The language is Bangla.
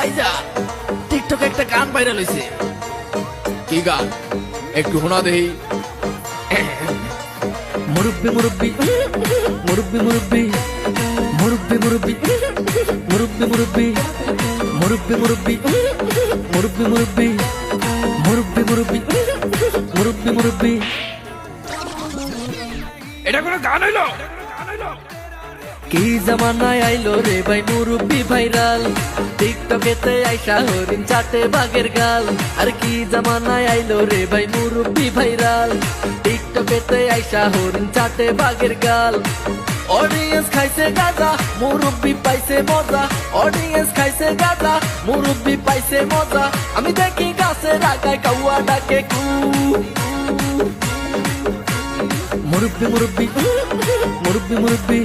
ভাইজা টিকটকে একটা গান ভাইরাল হইছে। কি গান একটু শোনা দেই। মুরব্বি মুরব্বি মুরব্বি মুরব্বি মুরব্বি মুরব্বি মুরব্বি মুরব্বি মুরব্বি মুরব্বি মুরব্বি মুরব্বি মুরব্বি মুরব্বি মুরব্বি মুরব্বি। এটা কোনো গান হইলো? কি জামানায় আইলো রে ভাই মুরব্বি ভাইরাল, টিকটকেতে আইসা হরিণ চাটে বাঘের গাল। আর কি জামানায় আইলো রে ভাই মুরব্বি ভাইরাল, টিকটকেতে আইসা হরিণ চাটে বাঘের গাল। অডিয়েন্স খাইছে গাঁজা, মুরব্বি পাইছে মজা। অডিয়েন্স খাইছে গাঁজা, মুরব্বি পাইছে মজা। আমি দেখি গাছের আগায় কাউয়া ডাকে কু। মুরব্বি মুরব্বি মুরব্বি মুরব্বি